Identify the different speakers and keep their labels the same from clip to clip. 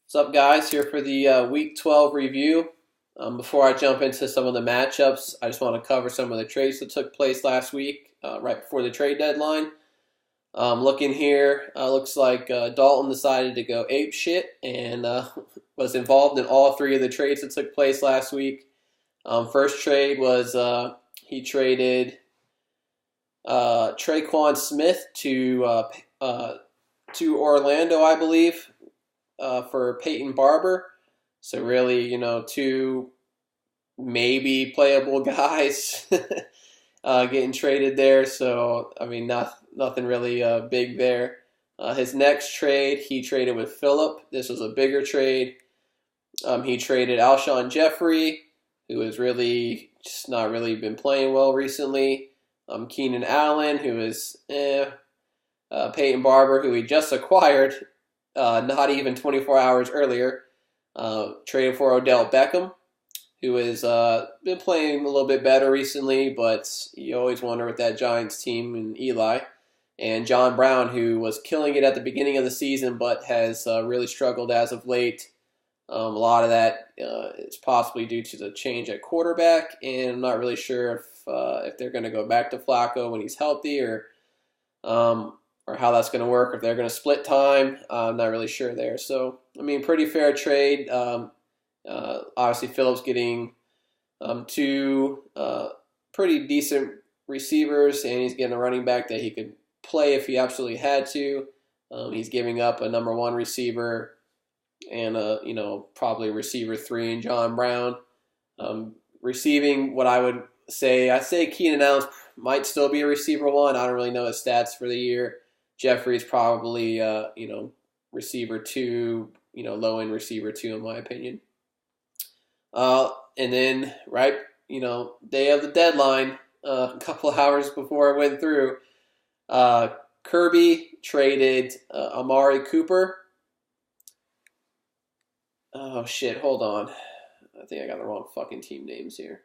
Speaker 1: What's up, guys? Here for the Week 12 review. Before I jump into some of the matchups, I just want to cover some of the trades that took place last week, right before the trade deadline. Looking here, looks like Dalton decided to go ape shit and was involved in all three of the trades that took place last week. First trade was he traded Traquan Smith to Orlando, I believe, for Peyton Barber. So really, two maybe playable guys getting traded there. So, I mean, nothing really big there. His next trade, he traded with Phillip. This was a bigger trade. He traded Alshon Jeffrey, who has really just not really been playing well recently. Keenan Allen, who is Peyton Barber, who he just acquired not even 24 hours earlier. Traded for Odell Beckham, who has been playing a little bit better recently, but you always wonder with that Giants team and Eli. And John Brown, who was killing it at the beginning of the season, but has really struggled as of late. A lot of that is possibly due to the change at quarterback, and I'm not really sure if they're going to go back to Flacco when he's healthy, or how that's going to work, if they're going to split time. I'm not really sure there. So, I mean, pretty fair trade. Obviously, Phillips getting two pretty decent receivers, and he's getting a running back that he could play if he absolutely had to. He's giving up a number one receiver and probably receiver 3 in John Brown. Receiving, what I say Keenan Allen might still be a receiver 1. I don't really know his stats for the year. Jeffrey's probably receiver 2, low end receiver 2 in my opinion. And then day of the deadline, a couple of hours before it went through, Kirby traded Amari Cooper. Oh shit, hold on. I think I got the wrong fucking team names here.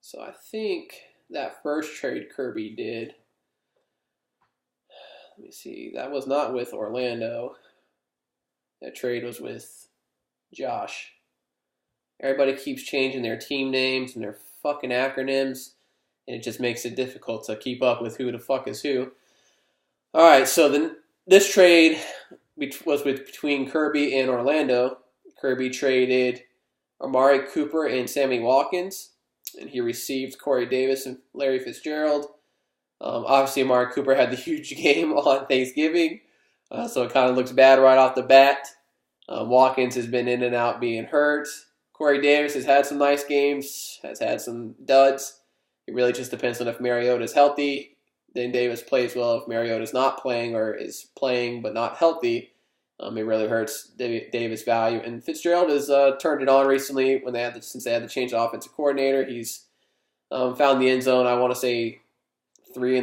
Speaker 1: So I think that first trade Kirby did, let me see, that was not with Orlando. That trade was with Josh. Everybody keeps changing their team names and their fucking acronyms, and it just makes it difficult to keep up with who the fuck is who. All right, so then this trade was between Kirby and Orlando. Kirby traded Amari Cooper and Sammy Watkins, and he received Corey Davis and Larry Fitzgerald. Obviously, Amari Cooper had the huge game on Thanksgiving, so it kind of looks bad right off the bat. Watkins has been in and out being hurt. Corey Davis has had some nice games, has had some duds. It really just depends on if Mariota's healthy. Then Davis plays well. If Mariota's not playing or is playing but not healthy, it really hurts Davis' value. And Fitzgerald has turned it on recently since they had to change the offensive coordinator. He's found the end zone, I want to say, three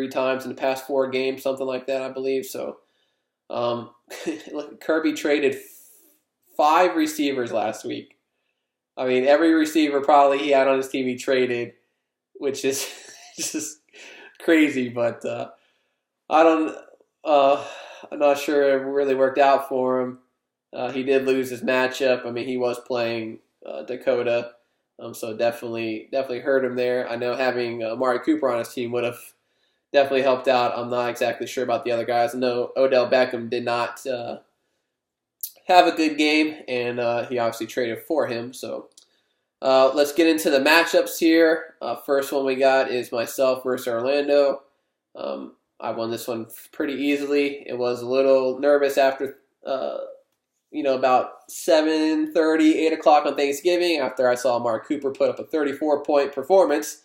Speaker 1: times in the past 4 games, something like that, I believe. So Kirby traded 5 receivers last week. I mean, every receiver probably he had on his team he traded, which is just crazy. But I'm not sure it really worked out for him. He did lose his matchup. I mean, he was playing Dakota, so definitely hurt him there. I know having Amari Cooper on his team would have definitely helped out. I'm not exactly sure about the other guys. I know Odell Beckham did not have a good game, and he obviously traded for him. So let's get into the matchups here. First one we got is myself versus Orlando. I won this one pretty easily. It was a little nervous after, about 7:30, 8 o'clock on Thanksgiving, after I saw Amari Cooper put up a 34-point performance.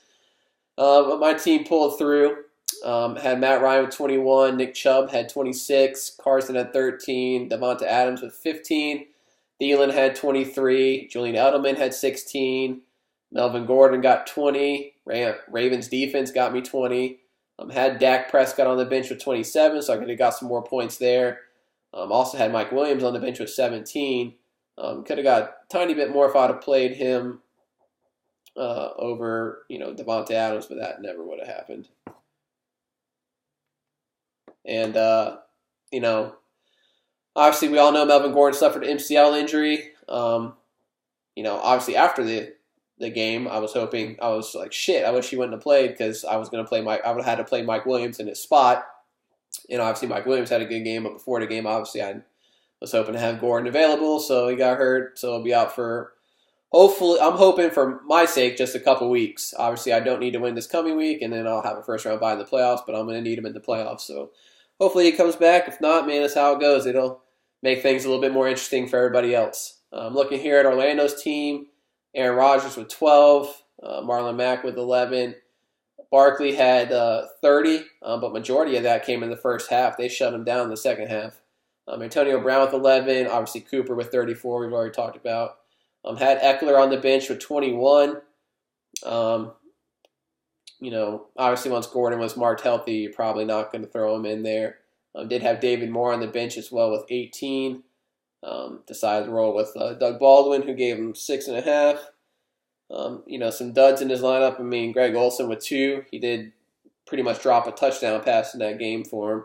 Speaker 1: But my team pulled through. Had Matt Ryan with 21, Nick Chubb had 26, Carson had 13, Devonta Adams with 15, Thielen had 23, Julian Edelman had 16, Melvin Gordon got 20, Ravens defense got me 20, had Dak Prescott on the bench with 27, so I could have got some more points there. Also had Mike Williams on the bench with 17. Could have got a tiny bit more if I'd have played him over, Devontae Adams, but that never would have happened. And, obviously we all know Melvin Gordon suffered an MCL injury. Obviously after the game, I was like, shit, I wish he wouldn't have played because I would have had to play Mike Williams in his spot. And obviously Mike Williams had a good game, but before the game, obviously I was hoping to have Gordon available, so he got hurt, so he'll be out for, hopefully, I'm hoping for my sake, just a couple weeks. Obviously, I don't need to win this coming week, and then I'll have a first-round bye in the playoffs, but I'm going to need him in the playoffs, so hopefully he comes back. If not, man, that's how it goes. It'll make things a little bit more interesting for everybody else. Looking here at Orlando's team, Aaron Rodgers with 12, Marlon Mack with 11, Barkley had 30, but majority of that came in the first half. They shut him down in the second half. Antonio Brown with 11, obviously Cooper with 34, we've already talked about. Had Eckler on the bench with 21. Obviously once Gordon was marked healthy, you're probably not going to throw him in there. Did have David Moore on the bench as well with 18. Decided to roll with Doug Baldwin, who gave him 6.5. Some duds in his lineup. Greg Olsen with 2. He did pretty much drop a touchdown pass in that game for him.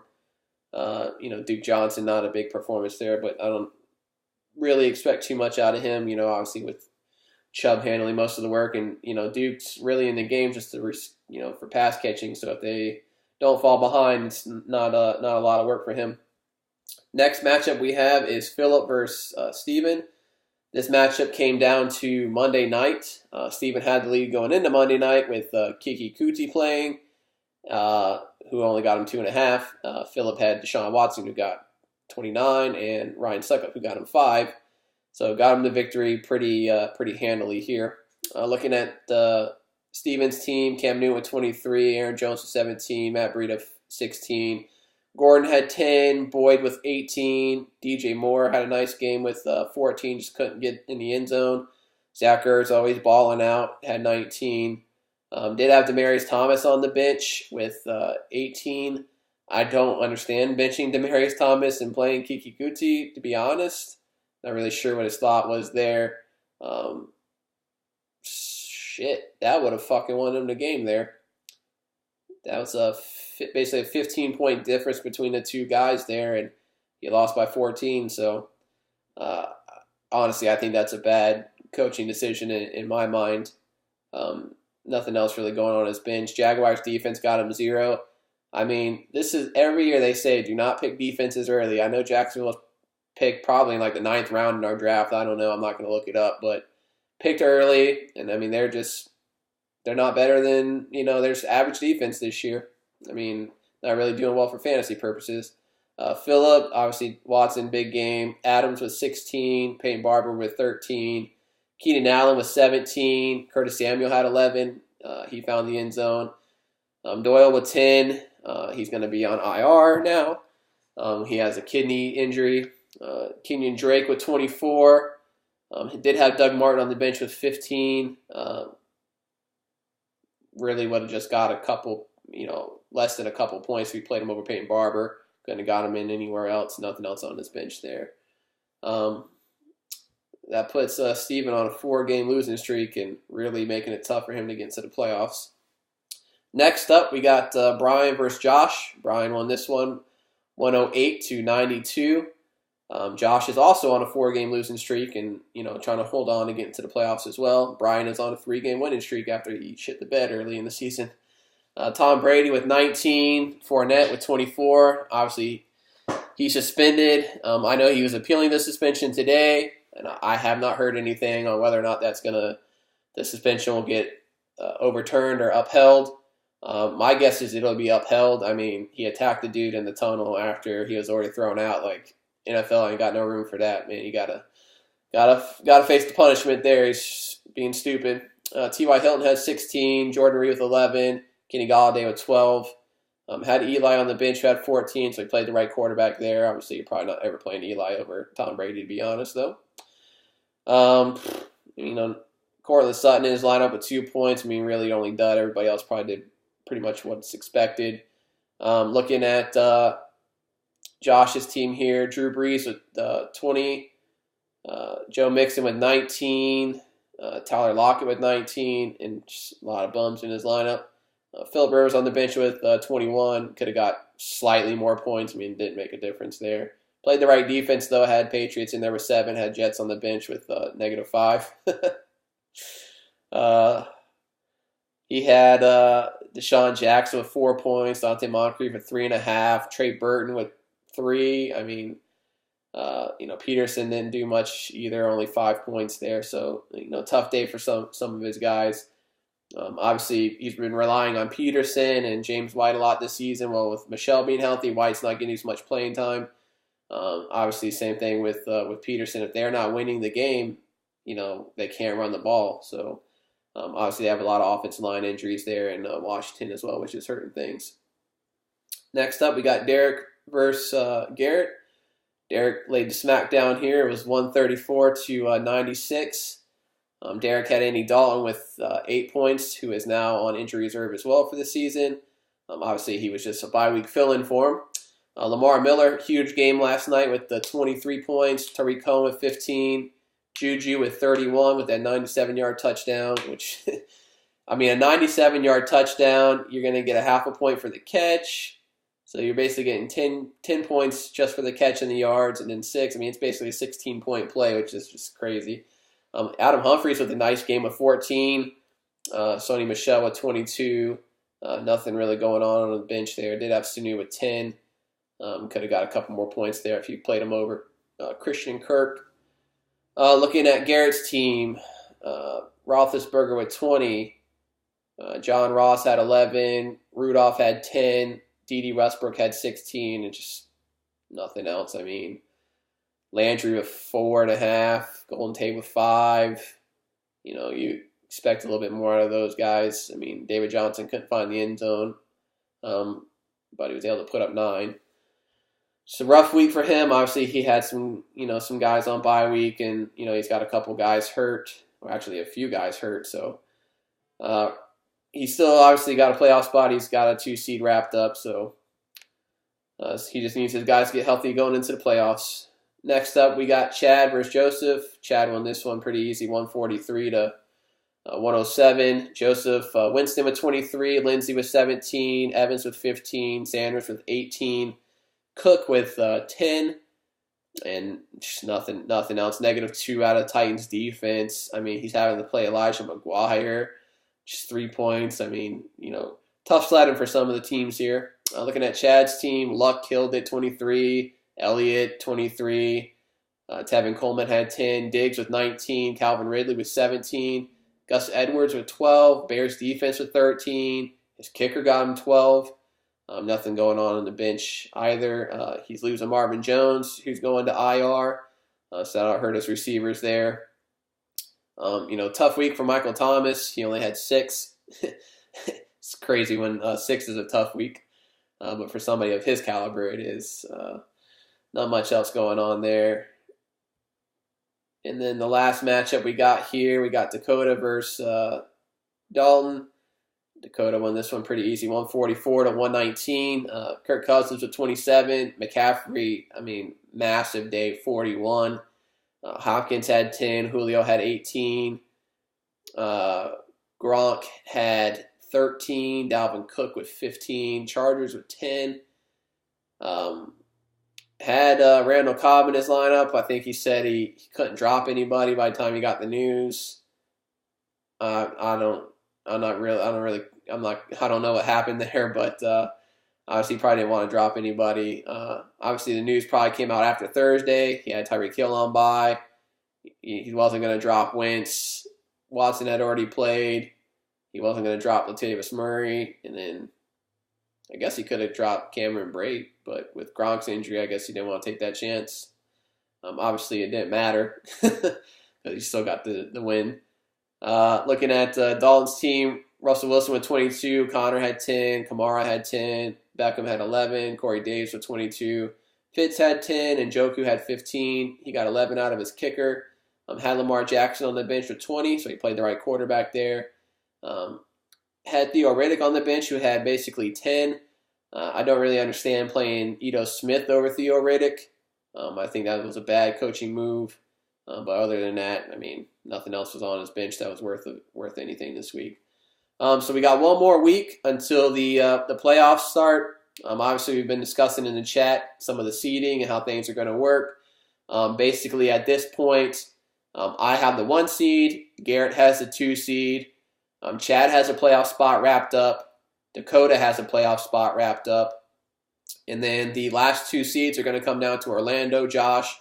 Speaker 1: Duke Johnson, not a big performance there, but I don't really expect too much out of him, obviously with Chubb handling most of the work, and, Duke's really in the game just to, for pass catching, so if they don't fall behind, it's not a lot of work for him. Next matchup we have is Phillip versus Steven. This matchup came down to Monday night. Steven had the lead going into Monday night with Kiki Kuti playing, who only got him 2.5. Phillip had Deshaun Watson, who got 29, and Ryan Suckup, who got him 5. So got him the victory pretty handily here. Looking at Steven's team, Cam Newton with 23, Aaron Jones with 17, Matt Breida 16. Gordon had 10, Boyd with 18, DJ Moore had a nice game with 14, just couldn't get in the end zone. Zach Ertz always balling out, had 19. Did have Demaryius Thomas on the bench with 18. I don't understand benching Demaryius Thomas and playing Kiki Kuti, to be honest. Not really sure what his thought was there. That would have fucking won him the game there. That was basically a 15-point difference between the two guys there, and he lost by 14. So, honestly, I think that's a bad coaching decision in my mind. Nothing else really going on his bench. Jaguars defense got him 0. This is every year they say do not pick defenses early. I know Jacksonville picked probably in like the 9th round in our draft. I don't know. I'm not going to look it up, but picked early, and they're not better than, there's average defense this year. Not really doing well for fantasy purposes. Phillip, obviously Watson, big game. Adams with 16, Peyton Barber with 13, Keenan Allen with 17, Curtis Samuel had 11. He found the end zone. Doyle with 10. He's going to be on IR now. He has a kidney injury. Kenyon Drake with 24. He did have Doug Martin on the bench with 15. Really would have just got a couple, less than a couple points if he played him over Peyton Barber. Couldn't have got him in anywhere else. Nothing else on his bench there. That puts Steven on a 4-game losing streak and really making it tough for him to get into the playoffs. Next up, we got Brian versus Josh. Brian won this one 108-92. Josh is also on a 4-game losing streak and, trying to hold on to get into the playoffs as well. Brian is on a 3-game winning streak after he shit the bed early in the season. Tom Brady with 19, Fournette with 24. Obviously, he's suspended. I know he was appealing the suspension today, and I have not heard anything on whether or not the suspension will get overturned or upheld. My guess is it'll be upheld. He attacked the dude in the tunnel after he was already thrown out. Like, NFL ain't got no room for that, man. You gotta face the punishment there. He's being stupid. T.Y. Hilton had 16, Jordan Reed with 11, Kenny Galladay with 12. Had Eli on the bench who had 14, so he played the right quarterback there. Obviously, you're probably not ever playing Eli over Tom Brady, to be honest, though. Cortland Sutton in his lineup with 2 points. Really only dud. Everybody else probably did pretty much what's expected. Looking at Josh's team here. Drew Brees with 20. Joe Mixon with 19. Tyler Lockett with 19. And just a lot of bums in his lineup. Philip Rivers on the bench with 21. Could have got slightly more points. I mean, didn't make a difference there. Played the right defense, though. Had Patriots in there with 7. Had Jets on the bench with -5. He had Deshaun Jackson with 4 points. Dante Moncrief with 3.5. Trey Burton with 3. I mean, Peterson didn't do much either. Only 5 points there. So, tough day for some of his guys. Obviously, he's been relying on Peterson and James White a lot this season. Well, with Michelle being healthy, White's not getting as much playing time. Obviously, same thing with Peterson. If they're not winning the game, they can't run the ball. So, obviously, they have a lot of offensive line injuries there in Washington as well, which is hurting things. Next up, we got Derek versus Garrett. Derek laid the smack down here. It was 134 to 96. Derek had Andy Dalton with 8 points, who is now on injury reserve as well for the season. Obviously, he was just a bye-week fill-in for him. Lamar Miller, huge game last night with the 23 points. Tariq Cohen with 15. Juju with 31 with that 97-yard touchdown, which, a 97-yard touchdown, you're going to get a half a point for the catch. So you're basically getting 10 points just for the catch and the yards, and then 6. It's basically a 16-point play, which is just crazy. Adam Humphries with a nice game of 14. Sony Michel with 22. Nothing really going on the bench there. Did have Sanu with 10. Could have got a couple more points there if you played him over. Christian Kirk. Looking at Garrett's team, Roethlisberger with 20. John Ross had 11. Rudolph had 10. D.D. Westbrook had 16. And just nothing else. Landry with 4.5. Golden Tate with 5. You expect a little bit more out of those guys. David Johnson couldn't find the end zone, but he was able to put up 9. It's a rough week for him. Obviously, he had some guys on bye week, and he's got a couple guys hurt, or actually a few guys hurt. So he's still obviously got a playoff spot. He's got a 2 seed wrapped up, so he just needs his guys to get healthy going into the playoffs. Next up, we got Chad versus Joseph. Chad won this one pretty easy, 143 to 107. Joseph Winston with 23, Lindsey with 17, Evans with 15, Sanders with 18. Cook with 10, and just nothing else. -2 out of Titans defense. He's having to play Elijah McGuire, just 3 points. Tough sledding for some of the teams here. Looking at Chad's team, Luck killed it, 23. Elliott, 23. Tevin Coleman had 10. Diggs with 19. Calvin Ridley with 17. Gus Edwards with 12. Bears defense with 13. His kicker got him 12. Nothing going on the bench either. He's losing Marvin Jones, who's going to IR. So that'll hurt his receivers there. Tough week for Michael Thomas. He only had 6. It's crazy when 6 is a tough week. But for somebody of his caliber, it is. Not much else going on there. And then the last matchup we got here, we got Dakota versus Dalton. Dakota won this one pretty easy, 144 to 119. Kirk Cousins with 27. McCaffrey, massive day, 41. Hopkins had 10. Julio had 18. Gronk had 13. Dalvin Cook with 15. Chargers with 10. Had Randall Cobb in his lineup. I think he said he couldn't drop anybody by the time he got the news. I don't know what happened there, but obviously he probably didn't want to drop anybody. Obviously the news probably came out after Thursday. He had Tyreek Hill on bye. He wasn't going to drop Wentz. Watson had already played. He wasn't going to drop Latavius Murray, and then I guess he could have dropped Cameron Brate, but with Gronk's injury, I guess he didn't want to take that chance. Obviously, it didn't matter because he still got the win. Looking at Dalton's team, Russell Wilson with 22, Connor had 10, Kamara had 10, Beckham had 11, Corey Davis with 22, Fitz had 10, and Njoku had 15. He got 11 out of his kicker. Had Lamar Jackson on the bench with 20, so he played the right quarterback there. Had Theo Riddick on the bench, who had basically 10. I don't really understand playing Ito Smith over Theo Riddick. I think that was a bad coaching move. But other than that, I mean, nothing else was on his bench that was worth anything this week. So we got one more week until the playoffs start. Obviously, we've been discussing in the chat some of the seeding and how things are going to work. Basically, at this point, I have the 1 seed. Garrett has the 2 seed. Chad has a playoff spot wrapped up. Dakota has a playoff spot wrapped up. And then the last 2 seeds are going to come down to Orlando, Josh,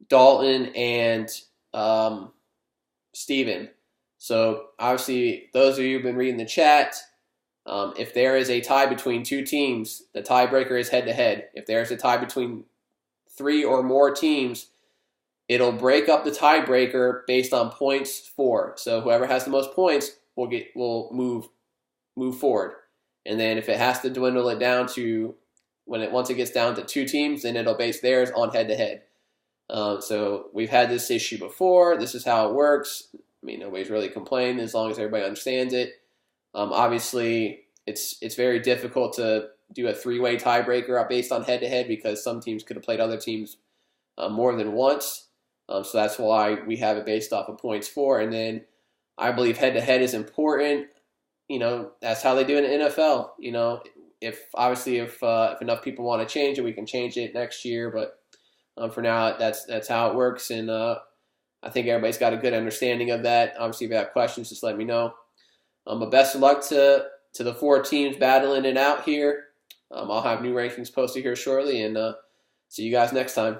Speaker 1: Dalton, and Steven. So obviously, those of you who've been reading the chat, if there is a tie between 2 teams, the tiebreaker is head-to-head. If there's a tie between 3 or more teams, it'll break up the tiebreaker based on points for. So whoever has the most points will move forward. And then if it has to dwindle it down to once it gets down to 2 teams, then it'll base theirs on head-to-head. So we've had this issue before. This is how it works. I mean, nobody's really complaining as long as everybody understands it. Obviously, it's very difficult to do a 3-way tiebreaker based on head-to-head because some teams could have played other teams more than once. So that's why we have it based off of points for. And then I believe head-to-head is important. That's how they do it in the NFL. If enough people want to change it, we can change it next year. But for now, that's how it works. And I think everybody's got a good understanding of that. Obviously, if you have questions, just let me know. But best of luck to the 4 teams battling it out here. I'll have new rankings posted here shortly, and see you guys next time.